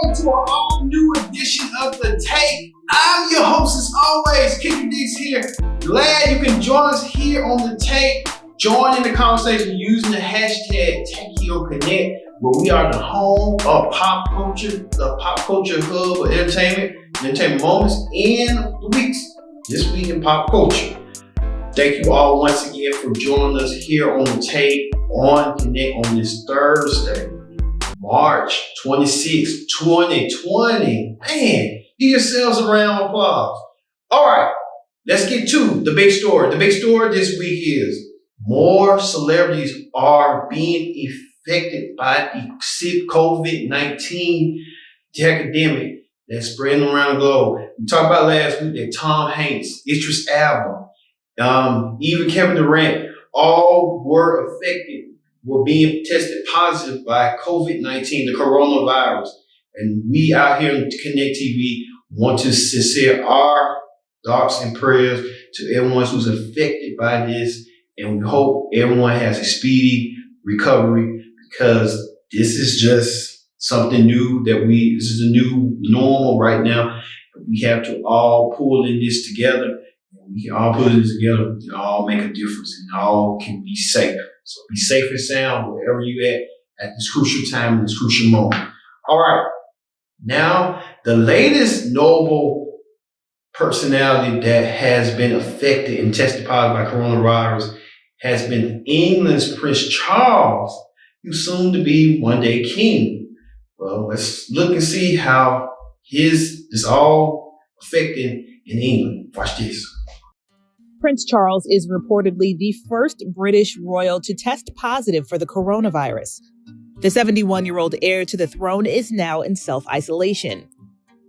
welcome to an all new edition of The Take. I'm your host as always, Kicking Dicks here. Glad you can join us here on The Take. Join in the conversation using the hashtag TechioConnect, where we are the home of pop culture, the pop culture hub of entertainment moments in the weeks. This week in pop culture. Thank you all once again for joining us here on The Take on Connect on this Thursday, March 26, 2020. Man, give yourselves a round of applause. All right, let's get to the big story. The big story this week is more celebrities are being affected by the COVID-19 epidemic that's spreading around the globe. We talked about last week that Tom Hanks, Idris Elba, even Kevin Durant, all were being tested positive by COVID-19, the coronavirus. And we out here in Connect TV want to sincere our thoughts and prayers to everyone who's affected by this. And we hope everyone has a speedy recovery, because this is just something new this is a new normal right now. We have to all pull in this together. We can all put this together. We can all make a difference and all can be safe. So be safe and sound wherever you're at this crucial time, this crucial moment. All right. Now, the latest notable personality that has been affected and tested positive by coronavirus has been England's Prince Charles, who's soon to be one day king. Well, let's look and see how this all affecting in England. Watch this. Prince Charles is reportedly the first British royal to test positive for the coronavirus. The 71-year-old heir to the throne is now in self-isolation.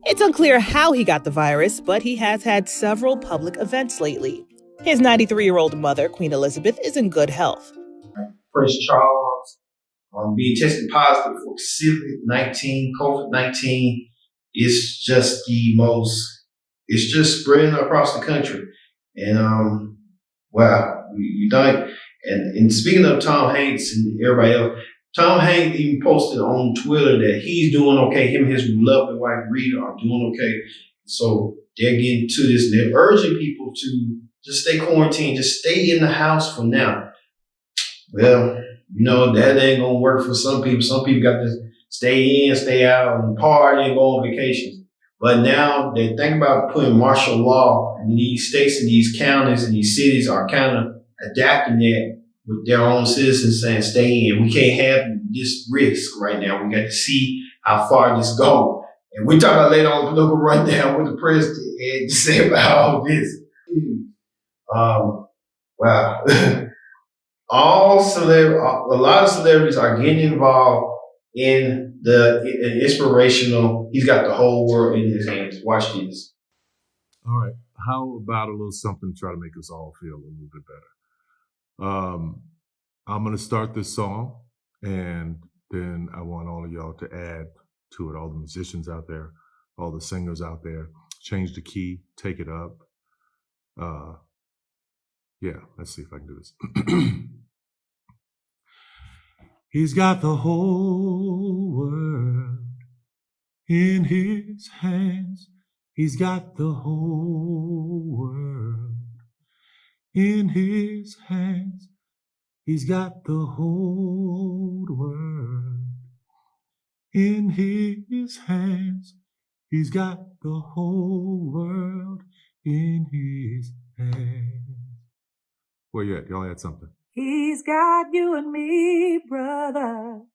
It's unclear how he got the virus, but he has had several public events lately. His 93-year-old mother, Queen Elizabeth, is in good health. Prince Charles being tested positive for COVID-19 is just it's just spreading across the country. And wow, you think, and speaking of Tom Hanks and everybody else, Tom Hanks even posted on Twitter that he's doing okay. Him and his lovely wife Rita are doing okay. So they're getting to this, and they're urging people to just stay quarantined, just stay in the house for now. Well, that ain't gonna work for some people. Some people got to stay in, stay out, and party and go on vacations. But now they think about putting martial law, and these states and these counties and these cities are kind of adapting that with their own citizens saying stay in. We can't have this risk right now. We got to see how far this goes. And we talk about later on the political rundown what the president had to say about all this. Wow. A lot of celebrities are getting involved in the inspirational, he's got the whole world in his hands. Watch this. All right. How about a little something to try to make us all feel a little bit better? I'm going to start this song, and then I want all of y'all to add to it, all the musicians out there, all the singers out there. Change the key, take it up. Yeah, let's see if I can do this. He's got the whole world in his hands. He's got the whole world in his hands. He's got the whole world in his hands. He's got the whole world in his hands. Where you at? Y'all had something. He's got you and me, brother,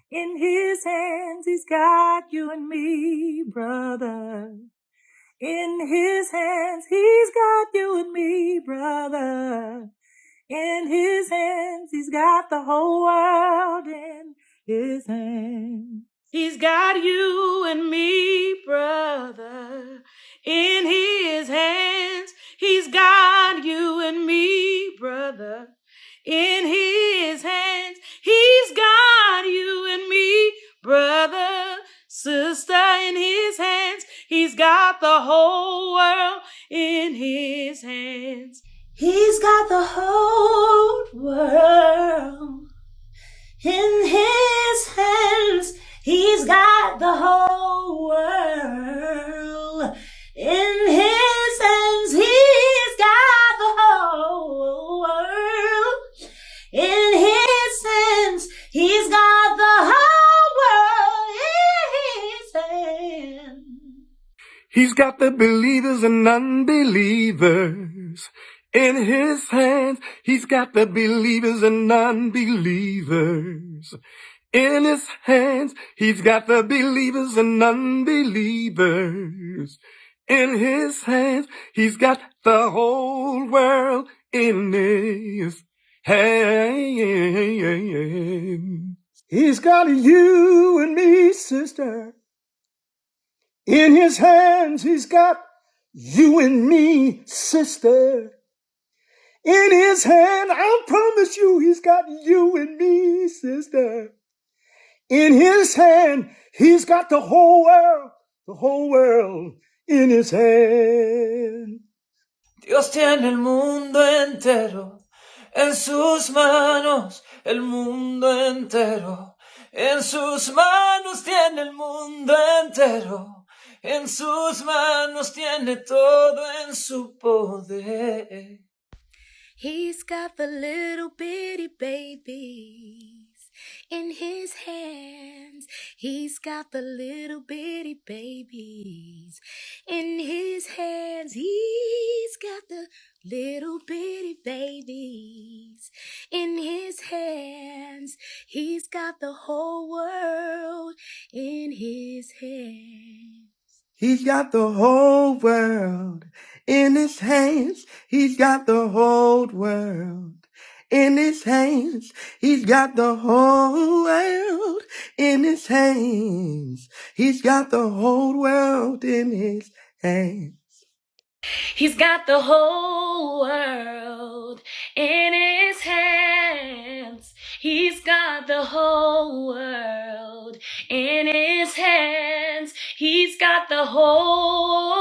in his hands. He's got you and me, brother, in his hands. He's got you and me, brother, in his hands. He's got the whole world in his hands. He's got you and me, brother, in his hands. He's got you and me, brother, in his hands. He's got you and me, brother, sister, in his hands. He's got the whole world in his hands. He's got the whole world in his hands. He's got the whole world in his hands. He's got the whole world in his hands. He's got the whole world in his hands. He's got the believers and unbelievers in his hands. He's got the believers and unbelievers in his hands. He's got the believers and unbelievers in his hands. He's got the whole world in his hands. He's got you and me, sister. In his hands, he's got you and me, sister. In his hand, I promise you, he's got you and me, sister. In his hand, he's got the whole world in his hand. Dios tiene el mundo entero en sus manos, el mundo entero. En sus manos tiene el mundo entero, en sus manos tiene todo en su poder. He's got the little bitty babies in his hands. He's got the little bitty babies in his hands. He's got the little bitty babies in his hands. He's got the whole world in his hands. He's got the whole world in his hands. He's got the whole world in his hands. He's got the whole world in his hands. He's got the whole world in his hands. He's got the whole world in his hands. He's got the whole world in his hands. He's got the whole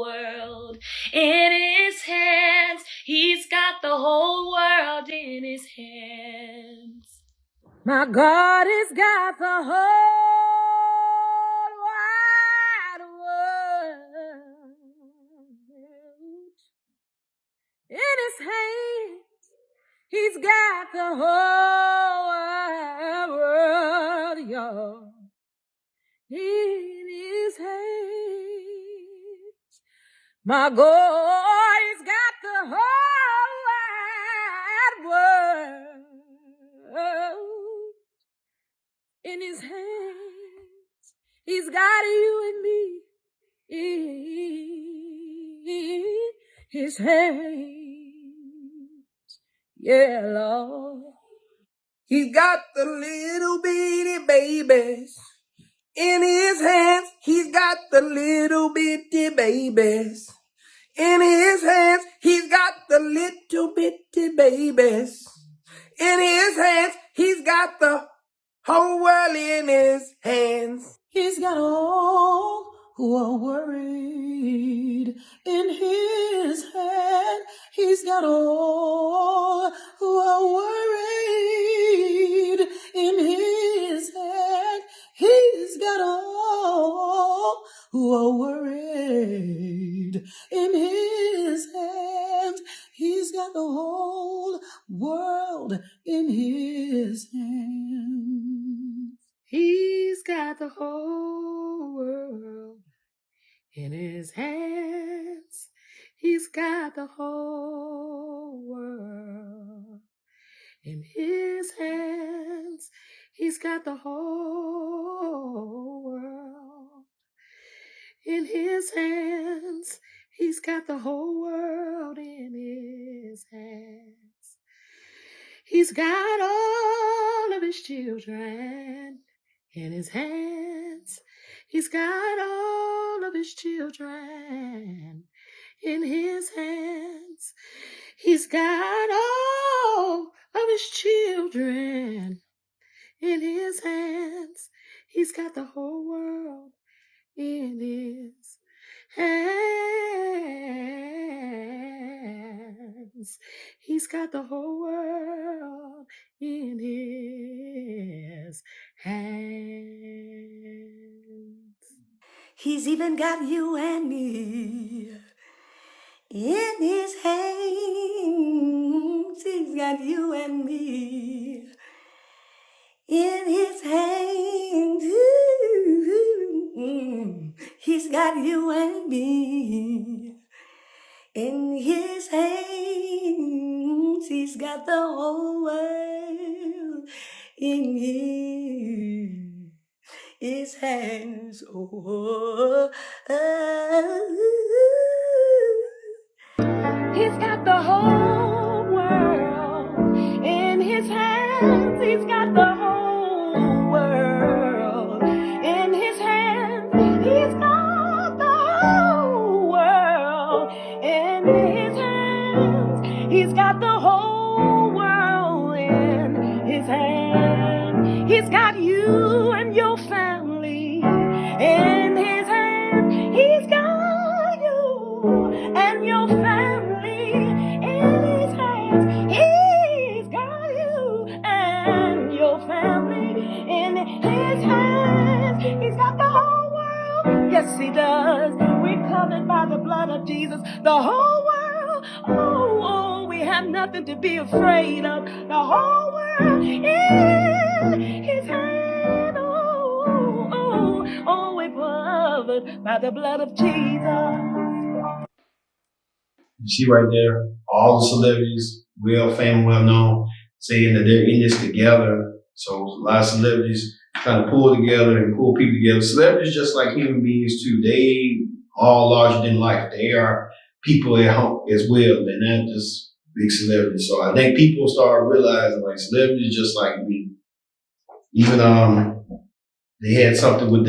world in his hands. He's got the whole world in his hands. My God has got the whole wide world in his hands. He's got the whole wide world, y'all, in his hands. My God has got the whole wide world in his hands. He's got you and me in his hands. Yeah, Lord. He's got the little bitty babies in his hands. He's got the little bitty babies in his hands. He's got the little bitty babies in his hands. He's got the whole world in his hands. He's got all who are worried in his hand. He's got all who are worried in his hand. He's got all who are worried in his hand. He's got the whole world in his hands. He's got the whole world in his hands. He's got the whole world in his hands. He's got the whole world in his hands. He's got the whole world in his hands. He's got all of his children in his hands. He's got all of his children in his hands. He's got all of his children in his hands. He's got the whole world in his hands. He's got the whole world in his hands. even got you and me in his hands. He's got you and me in his hands. He's got you and me in his hands. He's got the whole world in his hands. Oh, He's got the whole world in his hands. He's got the whole world in his hands. He's got the whole world in his hands. He's got the whole world in his hands. He's got you and your family in his hands. He's got you and your family in his hands. He's got you and your family in his hands. He's got the whole world. Yes, he does. We're covered by the blood of Jesus. The whole world. Oh, we have nothing to be afraid of. The whole world in his hand. Oh, we're covered by the blood of Jesus. You see right there, all the celebrities, well famous, well known, saying that they're in this together. So a lot of celebrities trying to pull together and pull people together. Celebrities just like human beings too. They all larger than life. They are people at home as well. They're not just big celebrities. So I think people start realizing like celebrities just like me. Even they had something with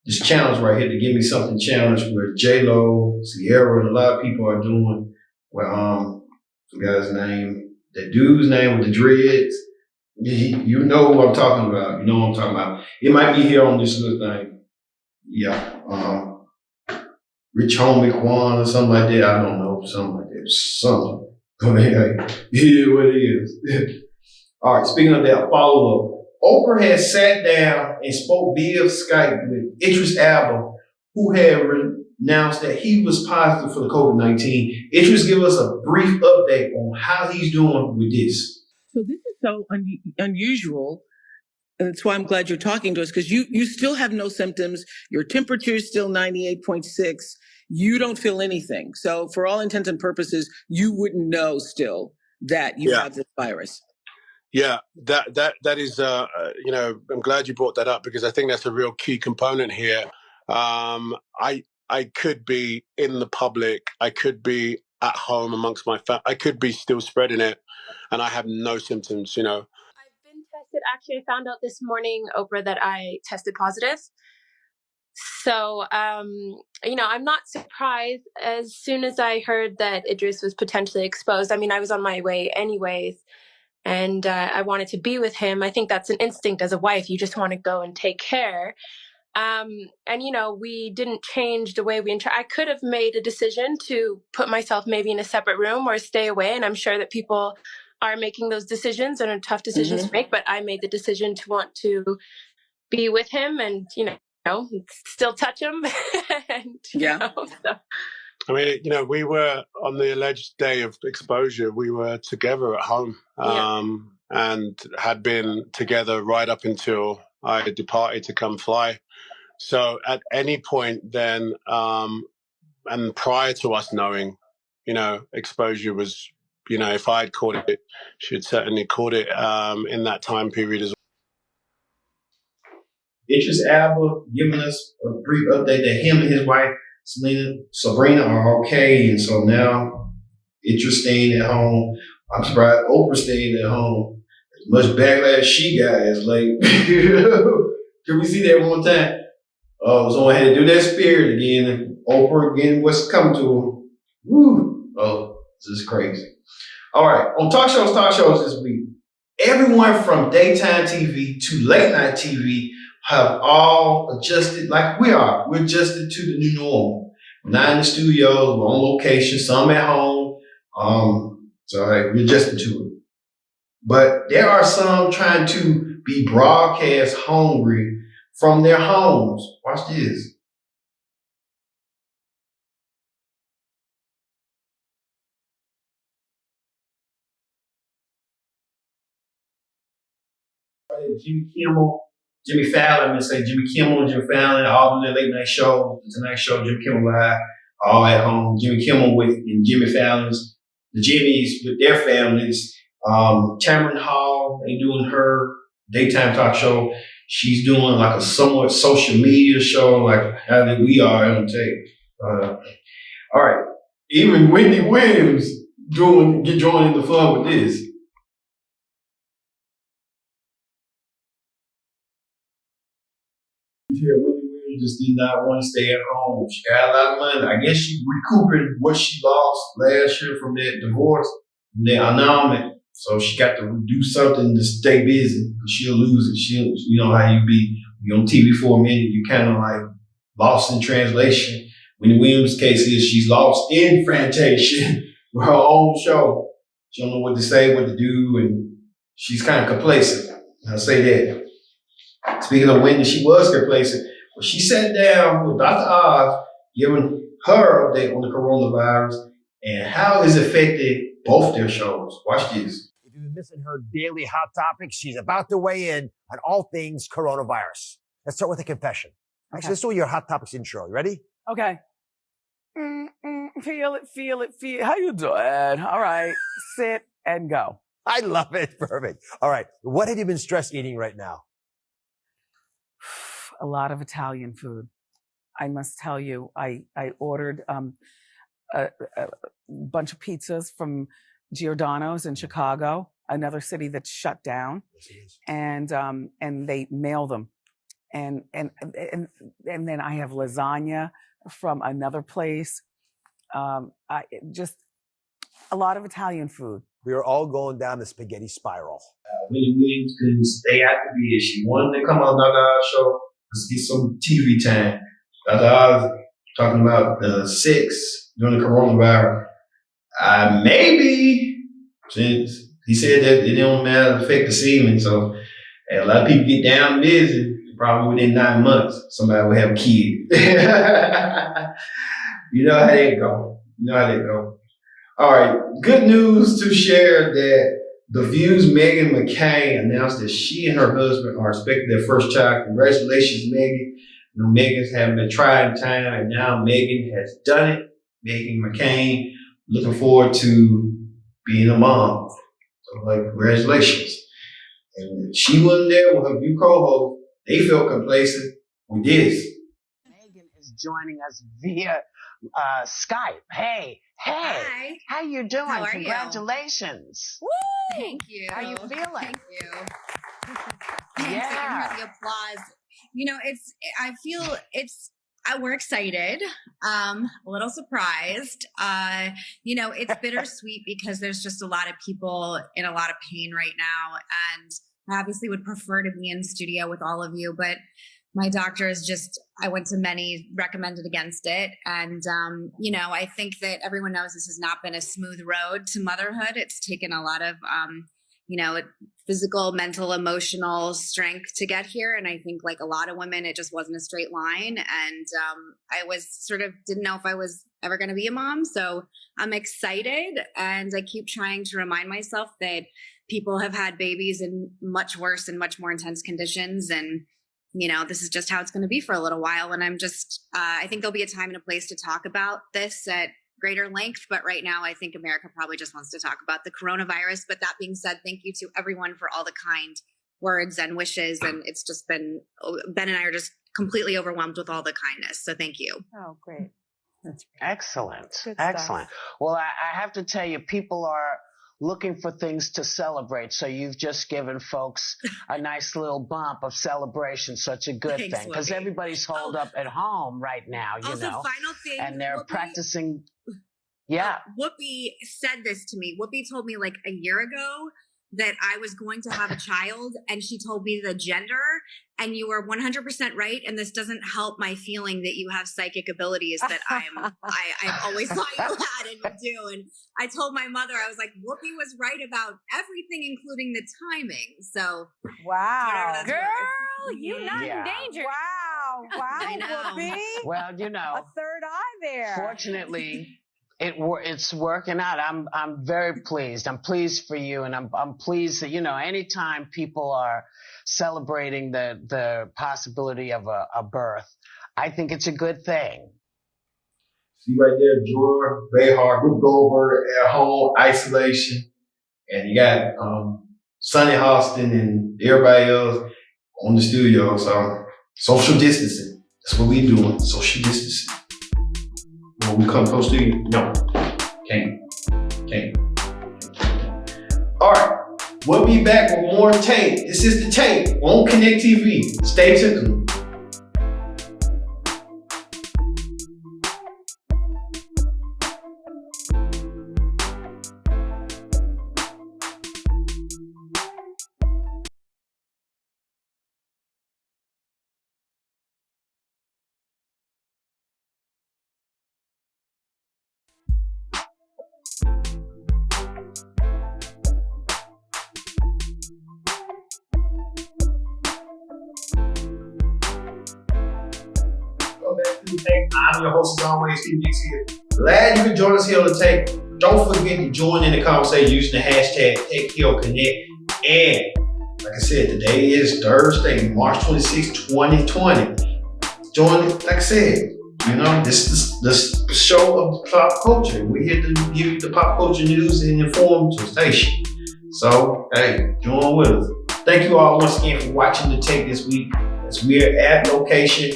this challenge right here, to give me something challenge, where J-Lo, Sierra, and a lot of people are doing, where forgot his name, that dude's name with the dreads. You know who I'm talking about. You know what I'm talking about. It might be here on this little thing. Yeah. Rich Homie Quan or something like that. I don't know. Something like that. Something. Yeah, what it is. All right, speaking of that, follow up. Oprah has sat down and spoke via Skype with Idris Elba, who had announced that he was positive for the COVID-19. Idris, give us a brief update on how he's doing with this. So this is so unusual. And that's why I'm glad you're talking to us, because you still have no symptoms. Your temperature is still 98.6. You don't feel anything. So for all intents and purposes, you wouldn't know still that you have this virus. Yeah, that is, I'm glad you brought that up, because I think that's a real key component here. I could be in the public, I could be at home amongst my family, I could be still spreading it, and I have no symptoms, I've been tested. Actually, I found out this morning, Oprah, that I tested positive. So, I'm not surprised. As soon as I heard that Idris was potentially exposed, I mean, I was on my way anyways. And I wanted to be with him. I think that's an instinct as a wife. You just want to go and take care. We didn't change the way we I could have made a decision to put myself maybe in a separate room or stay away. And I'm sure that people are making those decisions and are tough decisions to make. But I made the decision to want to be with him and, still touch him. And, so. I mean, we were on the alleged day of exposure. We were together at home and had been together right up until I departed to come fly. So at any point then, and prior to us knowing, exposure was, if I had caught it, she had certainly caught it in that time period as well. Idris Elba giving us a brief update that him and his wife, Sabrina, are okay. And so now Idris staying at home. I'm surprised Oprah staying at home. As much backlash she got is like, can we see that one more time? Someone had to do that spirit again. Oprah again, what's coming to him? Woo! Oh, this is crazy. All right, on talk shows this week, everyone from daytime TV to late night TV have all adjusted like we are. We're adjusted to the new normal. We're not in the studios, we're on location, some at home. We're adjusted to it. But there are some trying to be broadcast hungry from their homes. Watch this. that Jimmy Kimmel, Jimmy Fallon, I'm gonna say Jimmy Kimmel and Jimmy Fallon, all of their late night shows, the Tonight Show, Jimmy Kimmel Live, all at home. Jimmy Kimmel and Jimmy Fallon's, the Jimmys with their families. Tamron Hall, they doing her daytime talk show. She's doing like a somewhat social media show, like how did we are on tape. All right, even Wendy Williams joining the fun with this. Yeah, Wendy Williams just did not want to stay at home. She got a lot of money. I guess she's recouping what she lost last year from that divorce, from that annulment. So she got to do something to stay busy. She'll lose it. You know how you be. You're on TV for a minute, you kind of like lost in translation. Wendy Williams' case is she's lost in franchise with her own show. She don't know what to say, what to do, and she's kind of complacent. I'll say that. Speaking of Wendy, she was complacent. But she sat down with Dr. Oz, giving her update on the coronavirus and how it's affected both their shows. Watch this. If you've been missing her daily hot topics, she's about to weigh in on all things coronavirus. Let's start with a confession. Actually, let's do your hot topics intro. You ready? Okay. Feel it. How you doing? All right. Sit and go. I love it. Perfect. All right. What have you been stress eating right now? A lot of Italian food. I must tell you, I ordered a bunch of pizzas from Giordano's in Chicago, another city that's shut down, and they mail them, and then I have lasagna from another place. Just a lot of Italian food. We are all going down the spaghetti spiral. Wendy Williams couldn't stay out the bed. She wanted to come on Dr. Oz show. Let's get some TV time. Dr. Oz talking about sex during the coronavirus. Maybe, since he said that it don't matter affect the semen, so a lot of people get down busy. Probably within 9 months, somebody will have a kid. You know how that go. All right, good news to share that The View's Meghan McCain announced that she and her husband are expecting their first child. Congratulations, Meghan. You know, Meghan's having been trying time, and now Meghan has done it. Meghan McCain, looking forward to being a mom. So, like, congratulations. And she wasn't there with her View co-host. They felt complacent with this. Meghan is joining us via Skype. Hey. Hi. How you doing? How are Congratulations. you? Woo! Thank you. How you feeling? Thank you. Thanks. I can hear the applause. You know, we're excited, a little surprised. You know, it's bittersweet because there's just a lot of people in a lot of pain right now. And I obviously would prefer to be in studio with all of you, but my doctor is I went to many, recommended against it. And, you know, I think that everyone knows this has not been a smooth road to motherhood. It's taken a lot of, you know, physical, mental, emotional strength to get here. And I think like a lot of women, it just wasn't a straight line. And I was didn't know if I was ever going to be a mom. So I'm excited. And I keep trying to remind myself that people have had babies in much worse and much more intense conditions. And, you know, this is just how it's going to be for a little while. And I'm I think there'll be a time and a place to talk about this at greater length. But right now, I think America probably just wants to talk about the coronavirus. But that being said, thank you to everyone for all the kind words and wishes. And it's just Ben and I are just completely overwhelmed with all the kindness. So thank you. Oh, great. That's excellent. Good Excellent. stuff. Well, I have to tell you, people are looking for things to celebrate. So you've just given folks a nice little bump of celebration. Such a good Thanks, thing, because Whoopi. everybody's holed up at home right now, you Also, know, final thing, and they're Whoopi- practicing. Yeah. Whoopi said this to me. Whoopi told me like a year ago that I was going to have a child, and she told me the gender, and you were 100% right. And this doesn't help my feeling that you have psychic abilities that I've always thought you had and you do. And I told my mother, I was like, Whoopi was right about everything, including the timing. So wow, girl, you're not Yeah. in danger. Wow, I know. Whoopi. Well, you know, A third eye there. fortunately, it's working out. I'm very pleased. I'm pleased for you, and I'm pleased that, you know, anytime people are celebrating the possibility of a birth, I think it's a good thing. See right there, Jordan, Bayhard, Ruth Goldberg at home, isolation. And you got Sonny Austin and everybody else on the studio. So social distancing. That's what we doing. Social distancing. When we come close to you, no. Can't. All right. We'll be back with more tape. This is the tape on Connect TV. Stay tuned. I'm your host as always, PD's here. Glad you could join us here on the tape. Don't forget to join in the conversation using the hashtag TakeHealConnect. And like I said, today is Thursday, March 26, 2020. Join, like I said, you know, this is the show of pop culture. We're here to give you the pop culture news and inform the station. So, hey, join with us. Thank you all once again for watching the tape this week. As we're at location,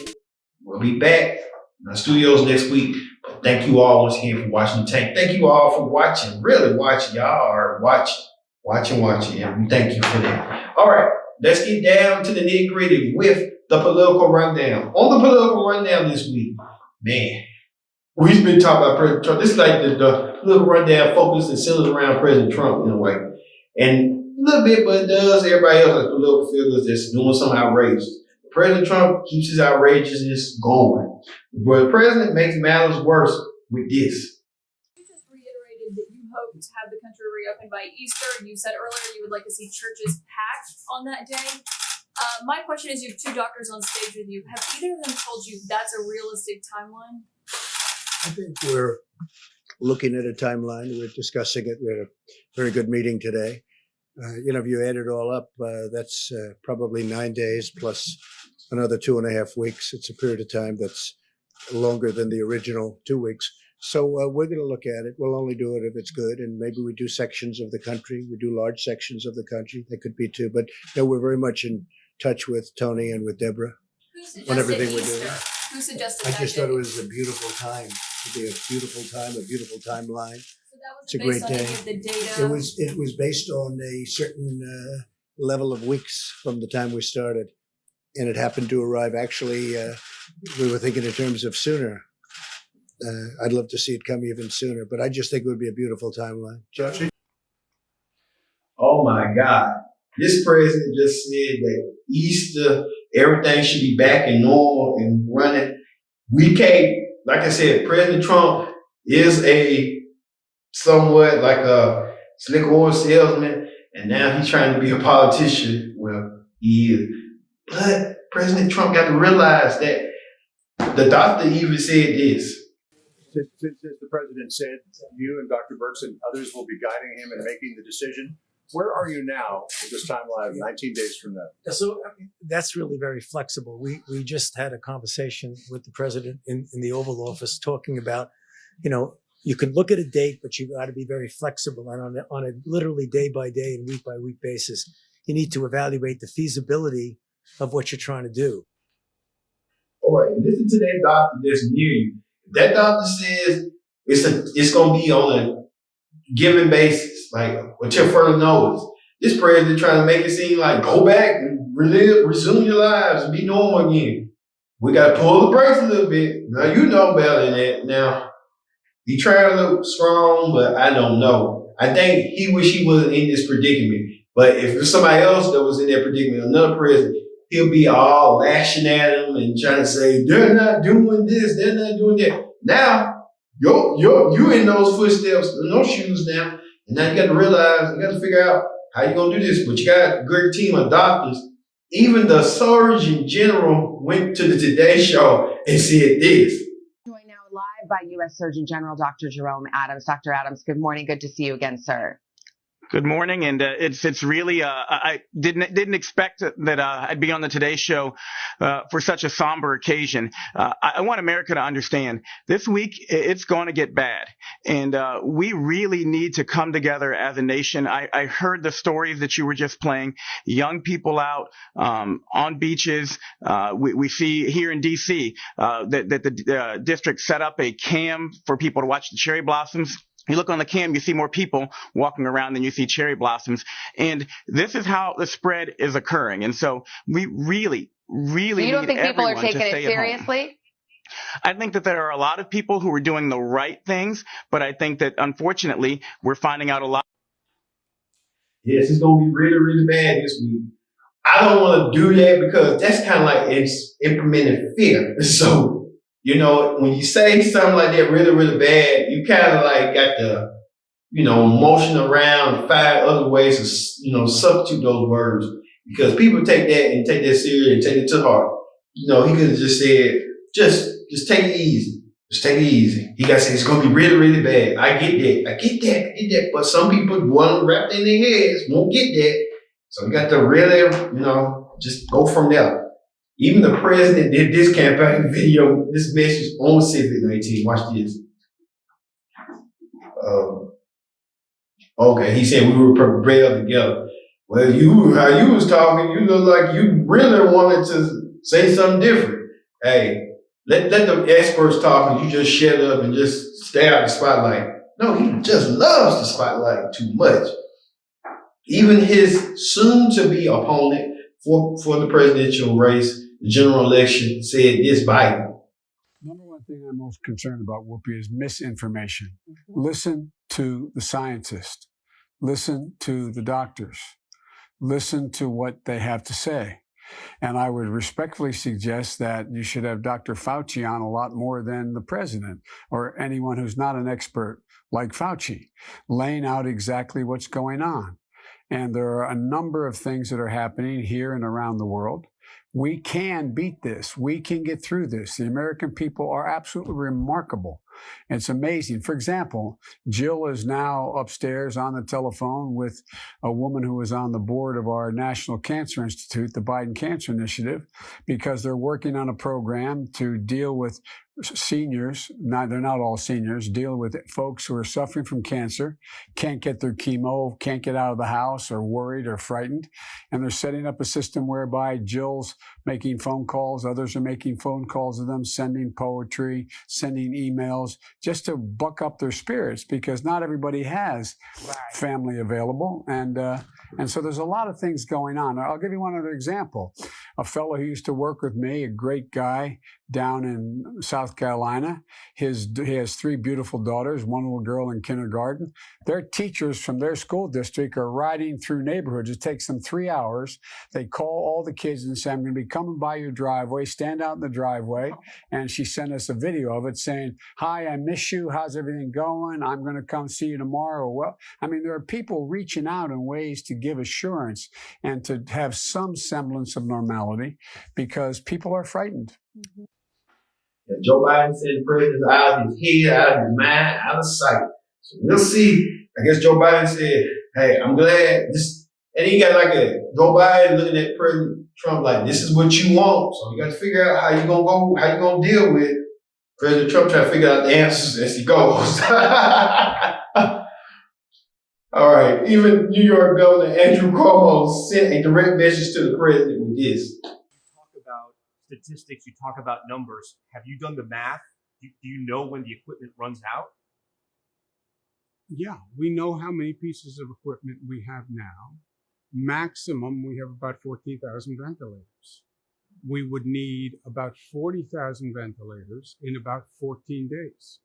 we'll be back in the studios next week. But thank you all once again for watching the tape. Thank you all for watching, really watching. Y'all are watching. And we thank you for that. All right, let's get down to the nitty gritty with the political rundown. On the political rundown this week, man, we've been talking about President Trump. This is like the political rundown focused and centered around President Trump in a way. And a little bit, but it does everybody else like political figures that's doing something outrageous. President Trump keeps his outrageousness going. But the president makes matters worse with this. You just reiterated that you hope to have the country reopened by Easter. You said earlier you would like to see churches packed on that day. My question is, you have two doctors on stage with you. Have either of them told you that's a realistic timeline? I think we're looking at a timeline. We're discussing it. We had a very good meeting today. You know, if you add it all up, that's probably 9 days plus another 2.5 weeks. It's a period of time that's longer than the original 2 weeks. So we're going to look at it. We'll only do it if it's good. And maybe we do sections of the country. We do large sections of the country. There could be two. But no, we're very much in touch with Tony and with Deborah on everything we're doing. Who suggested I that? just thought it was a beautiful time. It would be a beautiful time, a beautiful timeline. It's a great day. It was based on a certain level of weeks from the time we started, and it happened to arrive. Actually, we were thinking in terms of sooner. I'd love to see it come even sooner, but I just think it would be a beautiful timeline. Josh? Oh my God! This president just said that Easter, everything should be back in normal and running. We can't, like I said, President Trump is somewhat like a slick oil salesman, and now he's trying to be a politician. Well, he is. But President Trump got to realize that the doctor even said this. Since the president said you and Dr. Birx and others will be guiding him in making the decision, where are you now at this timeline of 19 days from now? So that's really very flexible. We just had a conversation with the president in the Oval Office talking about, you know, you can look at a date, but you got to be very flexible. And on a literally day by day and week by week basis, you need to evaluate the feasibility of what you're trying to do. All right, listen to that doctor that's near you. If that doctor says it's going to be on a given basis, like until further notice, this president trying to make it seem like go back and resume your lives and be normal again. We got to pull the brakes a little bit. Now, you know better than that. Now, he trying to look strong, but I don't know. I think he wish he wasn't in this predicament. But if there's somebody else that was in that predicament, another president, he'll be all lashing at him and trying to say, they're not doing this, they're not doing that. Now, you're in those footsteps, in those shoes now. And now you got to realize, you got to figure out how you're going to do this. But you got a great team of doctors. Even the Surgeon General went to the Today Show and said this. Join now live led by U.S. Surgeon General Dr. Jerome Adams. Dr. Adams, good morning. Good to see you again, sir. Good morning, and it's really I didn't expect that I'd be on the Today Show for such a somber occasion. I want America to understand this week it's going to get bad, and we really need to come together as a nation. I heard the stories that you were just playing, young people out on beaches. We see here in D.C. That the district set up a cam for people to watch the cherry blossoms. You look on the cam, you see more people walking around than you see cherry blossoms. And this is how the spread is occurring. And so we really So you don't think people are taking it seriously? I think that there are a lot of people who are doing the right things, but I think that unfortunately we're finding out a lot. Yes, it's going to be really, really bad this week. I don't want to do that because that's kind of like it's implementing fear. So, you know, when you say something like that really, really bad, you kind of like got to, you know, motion around and find other ways to, you know, substitute those words because people take that and take that serious and take it to heart. You know, he could have just said, just take it easy. Just take it easy. He got to say it's going to be really, really bad. I get that. But some people want to wrap it in their heads, won't get that. So we got to really, you know, just go from there. Even the president did this campaign video, this message on COVID-19. Watch this. Okay, he said we were prepared together. Well, how you was talking, you look like you really wanted to say something different. Hey, let the experts talk and you just shut up and just stay out of the spotlight. No, he just loves the spotlight too much. Even his soon-to-be opponent for the presidential race, the general election, said this Biden. Number one thing I'm most concerned about, Whoopi, is misinformation. Listen to the scientists. Listen to the doctors. Listen to what they have to say. And I would respectfully suggest that you should have Dr. Fauci on a lot more than the president or anyone who's not an expert like Fauci, laying out exactly what's going on. And there are a number of things that are happening here and around the world. We can beat this. We can get through this. The American people are absolutely remarkable. It's amazing. For example, Jill is now upstairs on the telephone with a woman who is on the board of our National Cancer Institute, the Biden Cancer Initiative, because they're working on a program to deal with seniors, they're not all seniors, deal with folks who are suffering from cancer, can't get their chemo, can't get out of the house, or worried or frightened. And they're setting up a system whereby Jill's making phone calls, others are making phone calls to them, sending poetry, sending emails, just to buck up their spirits, because not everybody has family available. And so there's a lot of things going on. I'll give you one other example. A fellow who used to work with me, a great guy down in South Carolina. He has 3 beautiful daughters, one little girl in kindergarten. Their teachers from their school district are riding through neighborhoods. It takes them 3 hours. They call all the kids and say, I'm going to be coming by your driveway, stand out in the driveway. And she sent us a video of it saying, hi, I miss you. How's everything going? I'm going to come see you tomorrow. Well, I mean, there are people reaching out in ways to give assurance and to have some semblance of normality because people are frightened. Mm-hmm. Yeah, Joe Biden said the president's out of his head, out of his mind, out of sight. So we'll see. I guess Joe Biden said, hey, I'm glad this, and he got like a Joe Biden looking at President Trump like, this is what you want. So you got to figure out how you going to deal with President Trump, trying to figure out the answers as he goes. All right. Even New York Governor Andrew Cuomo sent a direct message to the president with this. Statistics, you talk about numbers. Have you done the math? Do you know when the equipment runs out? Yeah, we know how many pieces of equipment we have now. Maximum, we have about 14,000 ventilators. We would need about 40,000 ventilators in about 14 days.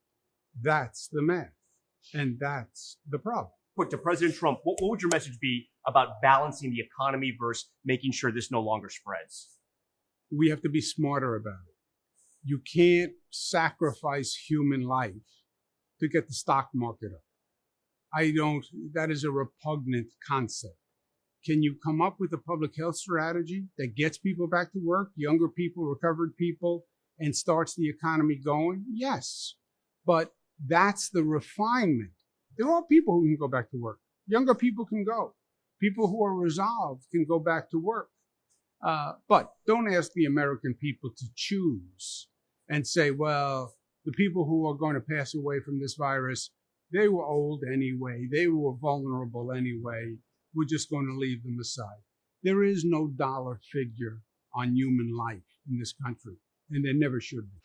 That's the math, and that's the problem. Quick, to President Trump, what would your message be about balancing the economy versus making sure this no longer spreads? We have to be smarter about it. You can't sacrifice human life to get the stock market up. That is a repugnant concept. Can you come up with a public health strategy that gets people back to work, younger people, recovered people, and starts the economy going? Yes. But that's the refinement. There are people who can go back to work. Younger people can go. People who are resolved can go back to work. But don't ask the American people to choose and say, well, the people who are going to pass away from this virus, they were old anyway. They were vulnerable anyway. We're just going to leave them aside. There is no dollar figure on human life in this country, and there never should be.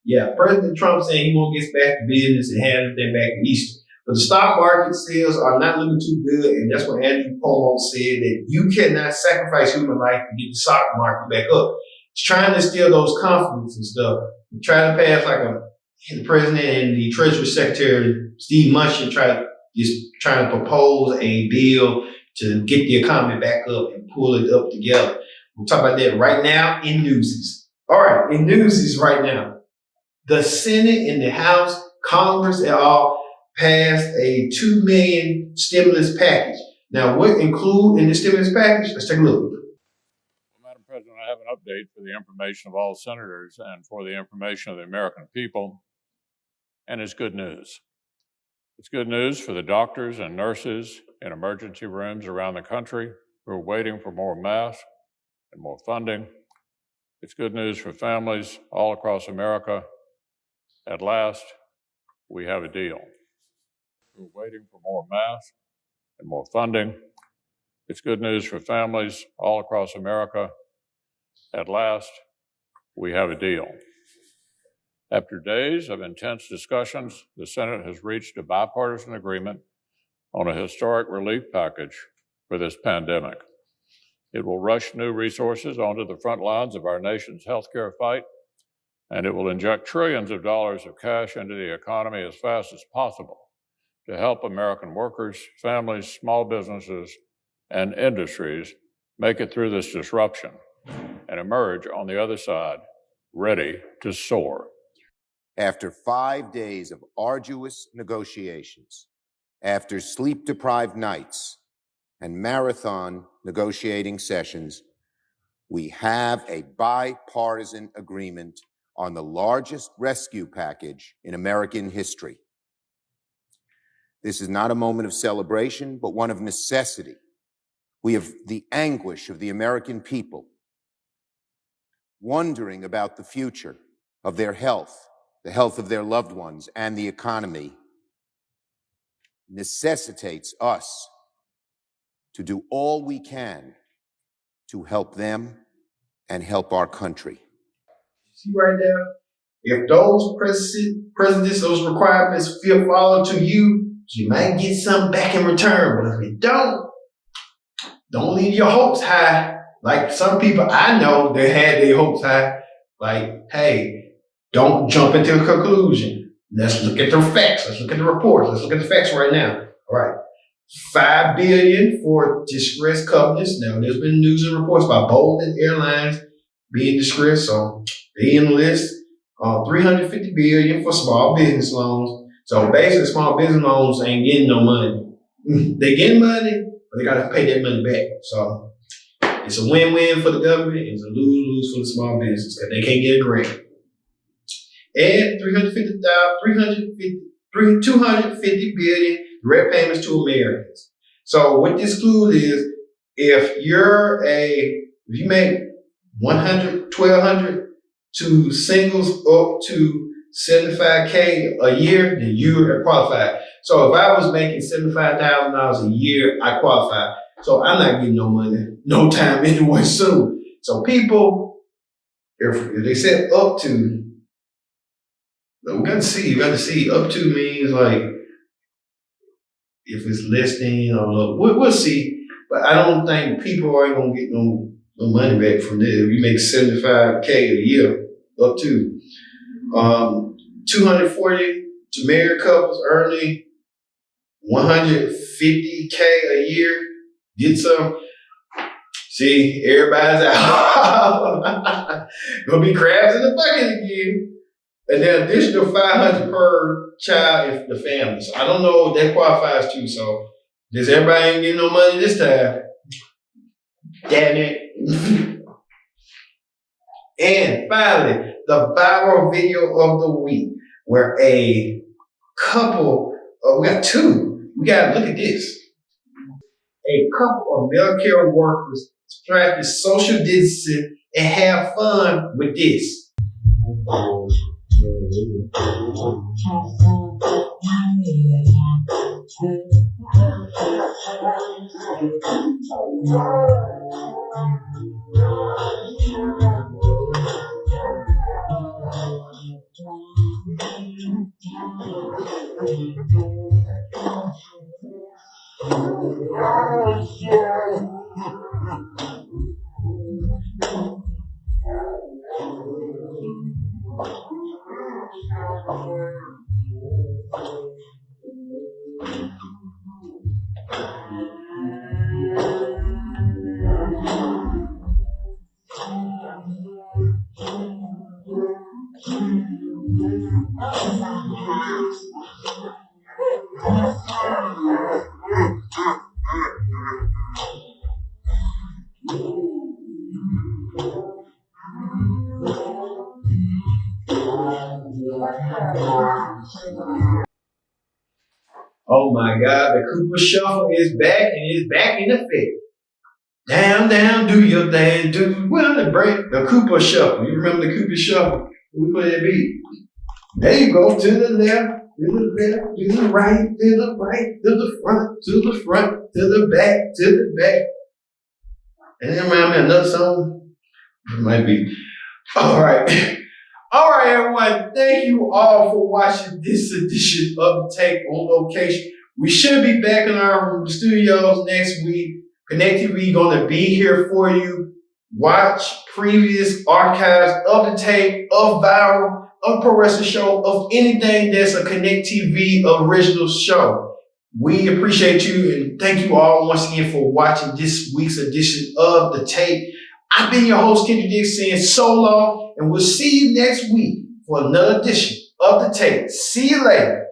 Yeah, President Trump saying he won't get back to business and hand everything back to Easter. But the stock market sales are not looking too good, and that's what Andrew Cuomo said, that you cannot sacrifice human life to get the stock market back up. He's trying to instill those confidence and stuff. He's trying to pass the president and the Treasury Secretary, Steve Mnuchin, trying to propose a bill to get the economy back up and pull it up together. We'll talk about that right now in Newsies. All right, in Newsies right now. The Senate and the House, Congress, and all passed a $2 million stimulus package. Now, what include in the stimulus package? Let's take a look. Well, Madam President, I have an update for the information of all senators and for the information of the American people, and it's good news. It's good news for the doctors and nurses in emergency rooms around the country who are waiting for more masks and more funding. It's good news for families all across America. At last, we have a deal. We're waiting for more masks and more funding. It's good news for families all across America. At last, we have a deal. After days of intense discussions, the Senate has reached a bipartisan agreement on a historic relief package for this pandemic. It will rush new resources onto the front lines of our nation's healthcare fight, and it will inject trillions of dollars of cash into the economy as fast as possible to help American workers, families, small businesses, and industries make it through this disruption and emerge on the other side ready to soar. After 5 days of arduous negotiations, after sleep-deprived nights and marathon negotiating sessions, we have a bipartisan agreement on the largest rescue package in American history. This is not a moment of celebration, but one of necessity. We have the anguish of the American people wondering about the future of their health, the health of their loved ones, and the economy necessitates us to do all we can to help them and help our country. See right there? If those presidents, those requirements feel follow to you, you might get something back in return. But if you don't leave your hopes high. Like some people I know that had their hopes high. Like, hey, don't jump into a conclusion. Let's look at the facts. Let's look at the reports. Let's look at the facts right now. All right. $5 billion for distressed companies. Now, there's been news and reports about Bolton Airlines being distressed, so they in the list. $350 billion for small business loans. So basically, small business loans ain't getting no money. They getting money, but they gotta pay that money back. So it's a win-win for the government. It's a lose-lose for the small business because they can't get a grant. And $250 billion direct payments to Americans. So what this includes is if you make $1,200 to singles up to $75K a year, then you are qualified. So if I was making $75,000 a year, I qualify. So I'm not getting no money, no time anyway soon. So people, if they said up to, we got to see. You got to see. Up to means like if it's less than or low. We'll see. But I don't think people ain't gonna get no money back from this. If you make $75K a year, up to 240 to married couples earning $150K a year. Get some. See, everybody's out. Gonna be crabs in the bucket again. And then additional $500 per child if the family. So I don't know if that qualifies too. So does everybody ain't getting no money this time? Damn it. And finally, the viral video of the week, where a couple, we got two. We got, look at this. A couple of healthcare workers practice social distancing and have fun with this. Oh my God, the Cooper Shuffle is back and it's back in effect. Down, down, do your thing, do well the break. The Cooper Shuffle. You remember the Cooper Shuffle? We play that beat. There you go, to the left, to the left, to the right, to the right, to the front, to the front, to the back, to the back. And then remind me another song. It might be. All right. All right, everyone. Thank you all for watching this edition of The Take on Location. We should be back in our studios next week. Connect TV going to be here for you. Watch previous archives of The Take, of Viral, of Pro Wrestling Show, of anything that's a Connect TV original show. We appreciate you and thank you all once again for watching this week's edition of The Take. I've been your host, Kendrick Dix, saying so long, and we'll see you next week for another edition of The Take. See you later.